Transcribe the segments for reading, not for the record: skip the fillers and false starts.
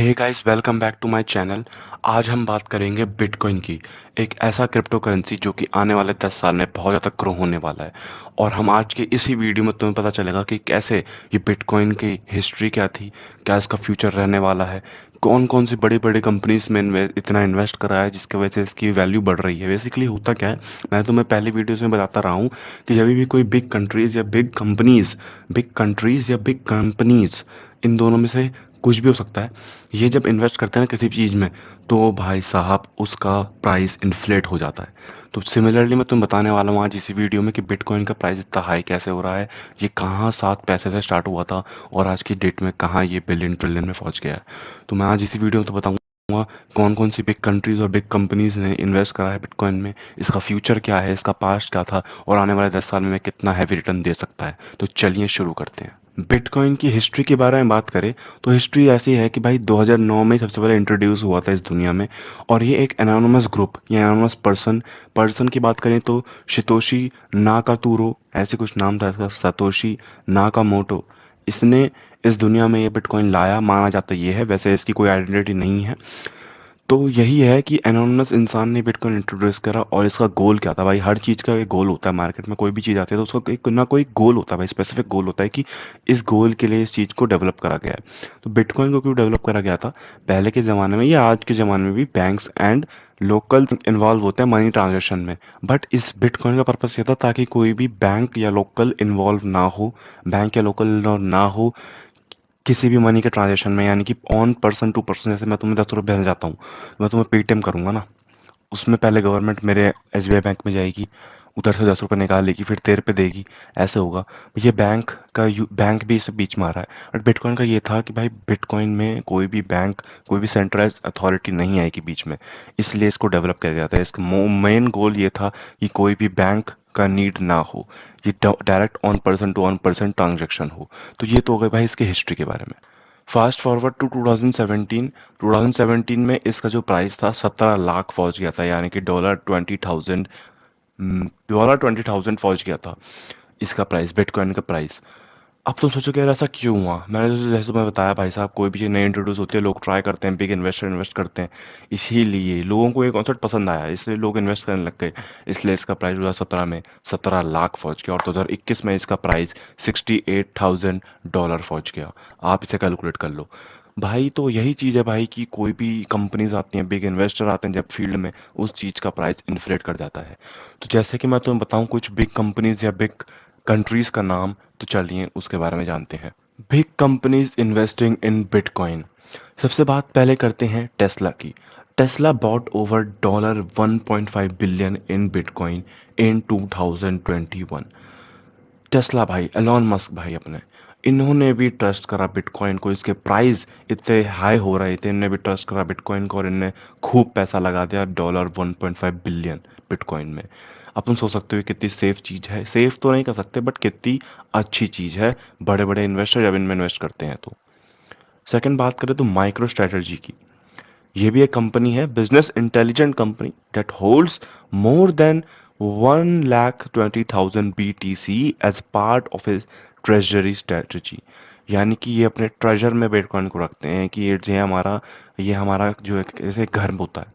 Hey guys, welcome back to my channel. आज हम बात करेंगे बिटकॉइन की। एक ऐसा क्रिप्टो करेंसी जो कि आने वाले 10 साल में बहुत ज़्यादा ग्रो होने वाला है। और हम आज के इसी वीडियो में तुम्हें पता चलेगा कि कैसे ये बिटकॉइन की हिस्ट्री क्या थी, क्या इसका फ्यूचर रहने वाला है, कौन कौन सी बड़ी बड़ी कंपनीज में इतना इन्वेस्ट करा है जिसकी वजह से इसकी वैल्यू बढ़ रही है। बेसिकली होता क्या है, मैं तुम्हें पहले वीडियोस में बताता रहा हूँ कि जब भी कोई बिग कंट्रीज इन दोनों में से कुछ भी हो सकता है, ये जब इन्वेस्ट करते हैं ना किसी भी चीज़ में, तो भाई साहब उसका प्राइस इन्फ्लेट हो जाता है। तो सिमिलरली मैं तुम्हें बताने वाला हूँ आज इसी वीडियो में कि बिटकॉइन का प्राइस इतना हाई कैसे हो रहा है, ये कहाँ 7 पैसे से स्टार्ट हुआ था और आज की डेट में कहाँ ये बिलियन ट्रिलियन में पहुँच गया है। तो मैं आज इसी वीडियो में तो बताऊँगा कौन कौन सी बिग कंट्रीज और बिग कंपनीज ने इन्वेस्ट करा है बिटकॉइन में, इसका फ्यूचर क्या है, इसका पास्ट क्या था और आने वाले 10 साल में कितना हैवी रिटर्न दे सकता है। तो चलिए शुरू करते हैं। बिटकॉइन की हिस्ट्री के बारे में बात करें तो हिस्ट्री ऐसी है कि भाई 2009 में सबसे पहले इंट्रोड्यूस हुआ था इस दुनिया में। और ये एक एनोनिमस ग्रुप या एनोनिमस पर्सन की बात करें तो शितोशी नाकातुरो, ऐसे कुछ नाम था इसका, सतोशी नाकामोटो, इसने इस दुनिया में ये बिटकॉइन लाया, माना जाता ये है। वैसे इसकी कोई आइडेंटिटी नहीं है। तो यही है कि एनोनिमस इंसान ने बिटकॉइन इंट्रोड्यूस करा। और इसका गोल क्या था भाई, हर चीज़ का एक गोल होता है। मार्केट में कोई भी चीज़ आती है तो उसका एक ना कोई गोल होता है भाई, स्पेसिफिक गोल होता है कि इस गोल के लिए इस चीज़ को डेवलप करा गया है। तो बिटकॉइन को क्यों डेवलप करा गया था, पहले के ज़माने में या आज के ज़माने में भी बैंक्स एंड लोकल इन्वॉल्व होते हैं मनी ट्रांजेक्शन में। बट इस बिटकॉइन का पर्पस ये था ताकि कोई भी बैंक या लोकल इन्वॉल्व ना हो, बैंक या लोकल ना हो किसी भी मनी के ट्रांजेक्शन में। यानी कि ऑन पर्सन टू पर्सन, जैसे मैं तुम्हें 10 रुपये भेजना चाहता हूँ, मैं तुम्हें पेटीएम करूंगा ना, उसमें पहले गवर्नमेंट मेरे एसबीआई बैंक में जाएगी, उधर से 10 रुपये निकाल लेगी, फिर तेरे पे देगी, ऐसे होगा। ये बैंक भी इस बीच में आ रहा है। बट बिटकॉइन का ये था कि भाई बिटकॉइन में कोई भी बैंक, कोई भी सेंट्रलाइज अथॉरिटी नहीं आएगी बीच में, इसलिए इसको डेवलप किया गया था। इसका मेन गोल ये था कि कोई भी बैंक का नीड ना हो, ये डायरेक्ट ऑन पर्सन ट्रांजेक्शन हो। तो ये तो हो गए भाई इसके हिस्ट्री के बारे में। फास्ट फॉरवर्ड टू 2017 में इसका जो प्राइस था 17 लाख पहुंच गया था, यानी कि $20,000 पहुंच गया था इसका प्राइस, बिटकॉइन का प्राइस। अब तुम सोचो कि यार ऐसा क्यों हुआ। मैंने जैसे तुम्हें बताया भाई साहब, कोई भी चीज़ नई इंट्रोड्यूस होती है, लोग ट्राई करते हैं, बिग इन्वेस्टर इन्वेस्ट करते हैं, इसीलिए लोगों को ये कॉन्सेप्ट पसंद आया, इसलिए लोग इन्वेस्ट करने लग गए। इसलिए इसका प्राइस 2017 में 17 लाख पहुंच गया और 2021 में इसका प्राइस $68,000 पहुंच गया। आप इसे कैलकुलेट कर लो भाई। तो यही चीज़ है भाई कि कोई भी कंपनीज आती हैं, बिग इन्वेस्टर आते हैं जब फील्ड में, उस चीज़ का प्राइस इन्फ्लेट कर जाता है। तो जैसे कि मैं तुम्हें बताऊं कुछ बिग कंपनीज या बिग कंट्रीज का नाम, तो चलिए उसके बारे में जानते हैं। Big companies investing in bitcoin. सबसे बात पहले करते हैं टेस्ला की। Tesla bought over $1.5 billion in bitcoin in 2021। Tesla भाई, एलॉन मस्क भाई अपने, इन्होंने भी ट्रस्ट करा बिटकॉइन को। इसके प्राइस इतने हाई हो रहे थे, इनने भी ट्रस्ट करा बिटकॉइन को और इनने खूब पैसा लगा दिया, $1.5 बिलियन बिटकॉइन में। अब तुम सोच सकते हो कितनी सेफ चीज़ है। सेफ तो नहीं कर सकते बट कितनी अच्छी चीज़ है बड़े बड़े इन्वेस्टर जब इनमें इन्वेस्ट करते हैं तो। सेकंड बात करें तो माइक्रो स्ट्रेटजी की। ये भी एक कंपनी है, business intelligent company, that holds more than 1,20,000 BTC as part of a treasury strategy. यानी कि ये अपने ट्रेजर में बिटकॉइन को रखते हैं कि ये हमारा जो एक जैसे घर होता है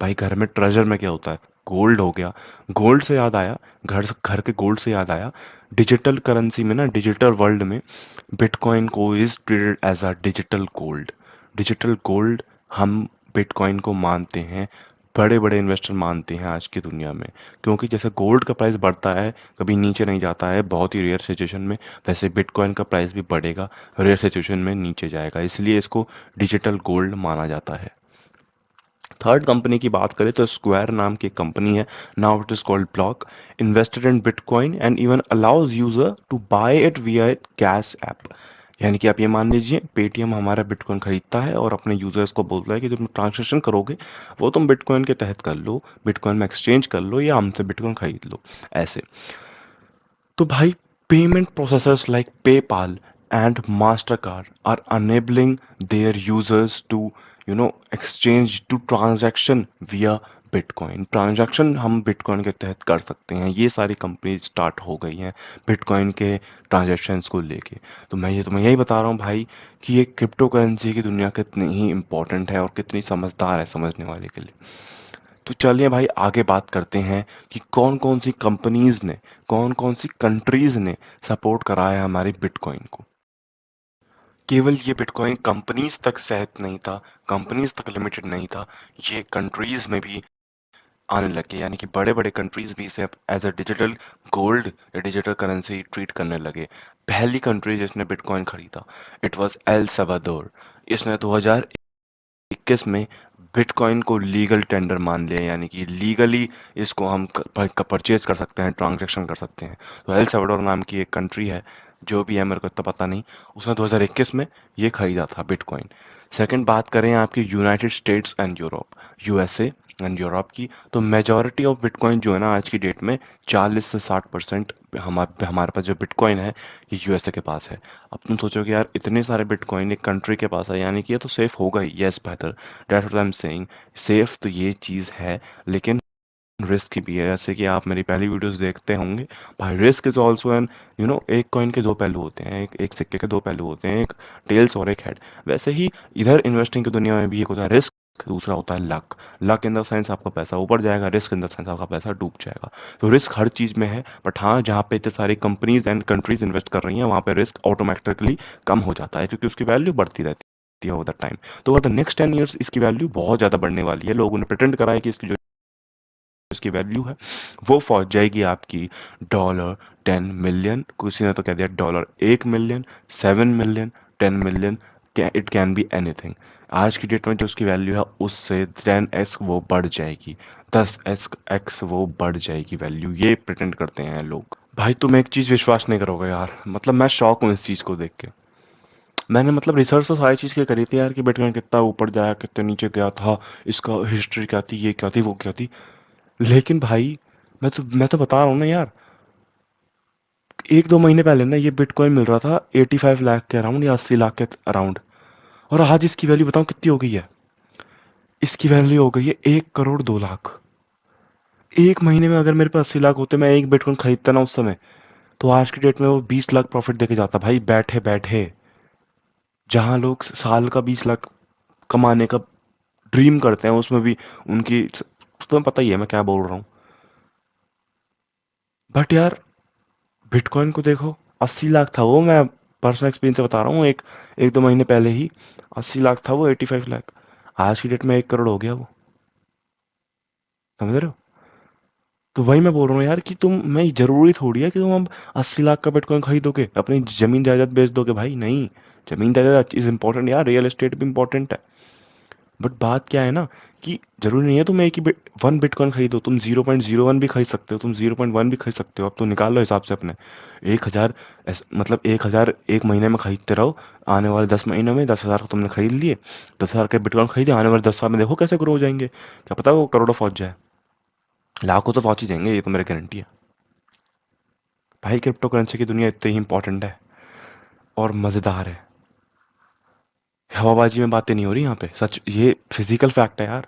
भाई, घर में ट्रेजर में क्या होता है, गोल्ड हो गया। गोल्ड से याद आया, घर घर के गोल्ड से याद आया, डिजिटल करेंसी में ना, डिजिटल वर्ल्ड में बिटकॉइन को is treated as a digital gold. Digital gold हम बिटकॉइन को मानते हैं, बड़े बड़े इन्वेस्टर मानते हैं आज की दुनिया में। क्योंकि जैसे गोल्ड का प्राइस बढ़ता है, कभी नीचे नहीं जाता है बहुत ही रेयर सिचुएशन में, वैसे बिटकॉइन का प्राइस भी बढ़ेगा, रेयर सिचुएशन में नीचे जाएगा, इसलिए इसको डिजिटल गोल्ड माना जाता है। थर्ड कंपनी की बात करें तो स्क्वायर नाम की कंपनी है, now it is called Block, invested in bitcoin and even allows user to buy it via Cash App. यानी कि आप ये मान लीजिए पेटीएम हमारा बिटकॉइन खरीदता है और अपने यूजर्स को बोलता है कि तुम ट्रांजेक्शन करोगे वो तुम बिटकॉइन के तहत कर लो, बिटकॉइन में एक्सचेंज कर लो या हमसे बिटकॉइन खरीद लो, ऐसे। तो भाई payment processors like PayPal, and Mastercard are enabling their users to exchange to transaction via bitcoin. Transaction हम बिटकॉइन के तहत कर सकते हैं। ये सारी कंपनी स्टार्ट हो गई हैं बिटकॉइन के ट्रांजैक्शंस को लेके। तो मैं यही बता रहा हूँ भाई कि ये क्रिप्टो करेंसी की दुनिया कितनी ही इंपॉर्टेंट है और कितनी समझदार है समझने वाले के लिए। तो चलिए भाई आगे बात करते हैं कि कौन कौन सी कंपनीज ने, कौन कौन सी कंट्रीज ने सपोर्ट करा है हमारी बिटकॉइन को। केवल ये बिटकॉइन कंपनीज तक सीमित नहीं था, कंपनीज तक लिमिटेड नहीं था, ये कंट्रीज में भी आने लगे। यानी कि बड़े बड़े कंट्रीज भी इसे अब एज अ डिजिटल गोल्ड या डिजिटल करेंसी ट्रीट करने लगे। पहली कंट्री जिसने बिटकॉइन खरीदा इट वाज एल सल्वाडोर। इसने 2021 में बिटकॉइन को लीगल टेंडर मान लिया, यानी कि लीगली इसको हम परचेज कर सकते हैं, ट्रांजैक्शन कर सकते हैं। तो एल सल्वाडोर नाम की एक कंट्री है, जो भी है मेरे को इतना पता नहीं, उसने 2021 में ये खरीदा था बिटकॉइन। सेकंड बात करें आपकी United states and Europe, USA and Europe की, तो मेजॉरिटी ऑफ बिटकॉइन जो है ना आज की डेट में 40 से 60% हमारे पास जो बिटकॉइन है ये यूएसए के पास है। अब तुम सोचोगे यार इतने सारे बिटकॉइन एक कंट्री के पास है, यानी कि ये तो सेफ होगा ही। यस, बेहतर, that's what I am saying. Safe तो ये चीज़ है, लेकिन रिस्क की भी है। जैसे कि आप मेरी पहली वीडियोस देखते होंगे भाई, रिस्क इज ऑल्सो एन एक कॉइन के दो पहलू होते हैं, एक सिक्के के दो पहलू होते हैं, एक टेल्स और एक हेड। वैसे ही इधर इन्वेस्टिंग की दुनिया में भी एक होता है रिस्क, दूसरा होता है luck. Luck in the sense आपका पैसा ऊपर जाएगा, रिस्क इन द सेंस आपका पैसा डूब जाएगा। तो रिस्क हर चीज़ में है, बट हाँ जहाँ पे इतने सारी कंपनीज एंड कंट्रीज इन्वेस्ट कर रही हैं वहाँ पे रिस्क ऑटोमेटिकली कम हो जाता है, क्योंकि उसकी वैल्यू बढ़ती रहती है ओवर द टाइम। तो ओवर द नेक्स्ट 10 ईयर्स इसकी वैल्यू बहुत ज़्यादा बढ़ने वाली है। लोगों ने प्रिटेंड करा है कि इसकी जो इसकी वैल्यू है वो पहुंच जाएगी आपकी $10 मिलियन, किसी ने तो कह दिया $1 million, 7 million, 10 million, it can be anything. आज की डेट में जो उसकी वैल्यू है उससे 10x वो बढ़ जाएगी, 10x वो बढ़ जाएगी वैल्यू, ये प्रिटेंड करते हैं लोग। भाई तुम एक चीज विश्वास नहीं करोगे यार, मतलब मैं शॉक हूँ इस चीज को देख के। मैंने मतलब रिसर्च तो सारी चीज की करी थी यार कि बिटकॉइन कितना ऊपर जाया, कितने नीचे गया था, इसका हिस्ट्री क्या थी, ये क्या थी, वो क्या थी। लेकिन भाई मैं तो बता रहा हूँ ना यार, 1-2 महीने पहले ना ये बिटकॉइन मिल रहा था 85 लाख के अराउंड या 80 लाख के अराउंड, और आज इसकी वैल्यू बताओ कितनी हो गई है। इसकी वैल्यू हो गई है 1 करोड़ 2 लाख। एक महीने में अगर मेरे पास 80 लाख होते, मैं एक बिटकॉइन खरीदता ना उस समय, तो आज की डेट में वो 20 लाख प्रॉफिट देके जाता भाई, बैठे बैठे। जहां लोग साल का 20 लाख कमाने का ड्रीम करते हैं, उसमें भी उनकी, तुम्हें पता ही है मैं क्या बोल रहा हूँ। बट यार बिटकॉइन को देखो, 80 लाख था वो, मैं पर्सनल एक्सपीरियंस से बता रहा हूँ, एक 1-2 महीने पहले ही 80 लाख था वो, 85 लाख। आज की डेट में 1 करोड़ हो गया वो, समझ रहे हो। तो वही मैं बोल रहा हूँ यार कि तुम, मैं जरूरी थोड़ी है कि तुम अब 80 लाख का बिटकॉइन खरीदोगे, अपनी जमीन जायदाद बेच दोगे भाई, नहीं। जमीन जायदाद इज इंपॉर्टेंट यार, रियल एस्टेट भी इंपॉर्टेंट है। बट बात क्या है ना कि जरूरी नहीं है तुम एक ही वन बिटकॉइन खरीदो, तुम 0.01 भी खरीद सकते हो, तुम 0.1 भी खरीद सकते हो। अब तो निकाल लो हिसाब से अपने 1,000, मतलब 1,000 एक महीने में खरीदते रहो। आने वाले 10 महीनों में 10,000 को तुमने खरीद लिए, 10,000 के बिटकॉइन खरीदे, आने वाले 10 साल में देखो कैसे ग्रो हो जाएंगे, क्या पता वो करोड़ों पहुंच जाए, लाखों तो पहुंच ही जाएंगे, ये तो मेरी गारंटी है। भाई क्रिप्टो करेंसी की दुनिया इतनी ही इंपॉर्टेंट है और मज़ेदार है। हवाबाजी में बातें नहीं हो रही यहाँ पे, सच ये फिजिकल फैक्ट है यार।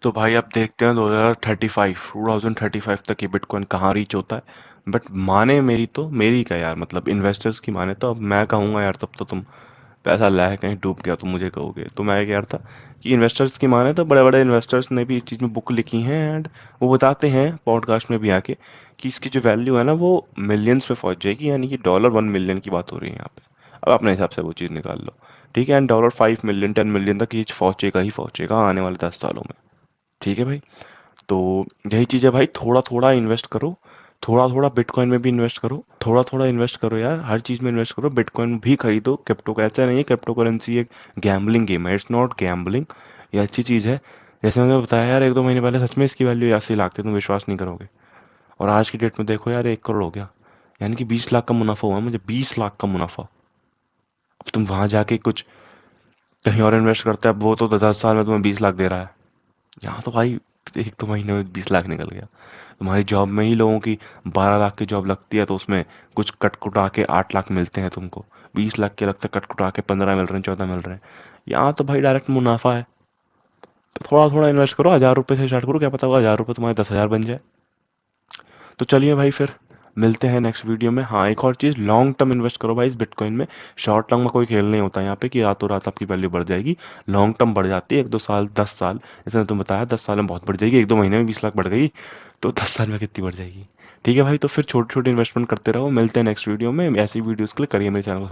तो भाई अब देखते हैं 2035 तक ये बिटकॉइन कहाँ रीच होता है। बट माने मेरी, तो मेरी क्या यार, मतलब इन्वेस्टर्स की माने तो अब मैं कहूँगा यार, तब तो तुम पैसा लाया कहीं डूब गया तो मुझे कहोगे। तो मैं कह रहा था कि इन्वेस्टर्स की माने तो बड़े बड़े इन्वेस्टर्स ने भी इस चीज़ में बुक लिखी हैं, एंड वो बताते हैं पॉडकास्ट में भी आके कि इसकी जो वैल्यू है ना वो मिलियंस में पहुंच जाएगी, यानी कि $1 मिलियन की बात हो रही है यहाँ पे। अब अपने हिसाब से वो चीज़ निकाल लो, ठीक है। एंड $5 मिलियन 10 मिलियन तक ये पहुंचेगा ही पहुंचेगा आने वाले 10 सालों में, ठीक है भाई। तो यही चीज़ है भाई, थोड़ा थोड़ा इन्वेस्ट करो, थोड़ा थोड़ा बिटकॉइन में भी इन्वेस्ट करो, थोड़ा थोड़ा इन्वेस्ट करो यार, हर चीज़ में इन्वेस्ट करो। बिटकॉइन भी खरीदो, क्रिप्टो का ऐसा नहीं है, क्रिप्टो करेंसी एक गैम्बलिंग गेम है, इट्स नॉट गैम्बलिंग, ये अच्छी चीज़ है। जैसे मैंने बताया यार, 1-2 महीने पहले सच में इसकी वैल्यू 80 लाख थी, तुम विश्वास नहीं करोगे। और आज की डेट में देखो यार 1 करोड़ हो गया, यानी कि 20 लाख का मुनाफा हुआ मुझे, 20 लाख का मुनाफा। अब तुम वहां जाके कुछ कहीं और इन्वेस्ट करते हैं, अब वो तो 10 साल में तुम्हें 20 लाख दे रहा है। यहाँ तो भाई एक तो महीने में 20 लाख निकल गया। तुम्हारी जॉब में ही लोगों की 12 लाख की जॉब लगती है तो उसमें कुछ कट कुटा के 8 लाख मिलते हैं तुमको। 20 लाख के लगता है कट कुटा के 15 मिल रहे हैं, 14 मिल रहे हैं। यहाँ तो भाई डायरेक्ट मुनाफा है। तो थोड़ा थोड़ा इन्वेस्ट करो, 1000 रुपये से स्टार्ट करो, क्या पता होगा 1000 रुपये तुम्हारे 10,000 बन जाए। तो चलिए भाई फिर मिलते हैं नेक्स्ट वीडियो में। हाँ, एक और चीज़, लॉन्ग टर्म इन्वेस्ट करो भाई इस बिटकॉइन में। शॉर्ट टर्म में कोई खेल नहीं होता यहाँ पे कि रातों रात आपकी वैल्यू बढ़ जाएगी। लॉन्ग टर्म बढ़ जाती है, 1-2 साल, 10 साल, जैसे मैंने तुम्हें बताया 10 साल में बहुत बढ़ जाएगी। 1-2 महीने में 20 लाख बढ़ गई तो 10 साल में कितनी बढ़ जाएगी। ठीक है भाई, तो फिर छोटी छोटी इन्वेस्टमेंट करते रहो। मिलते हैं नेक्स्ट वीडियो में। ऐसी वीडियोज़ के लिए करिए मेरे चैनल को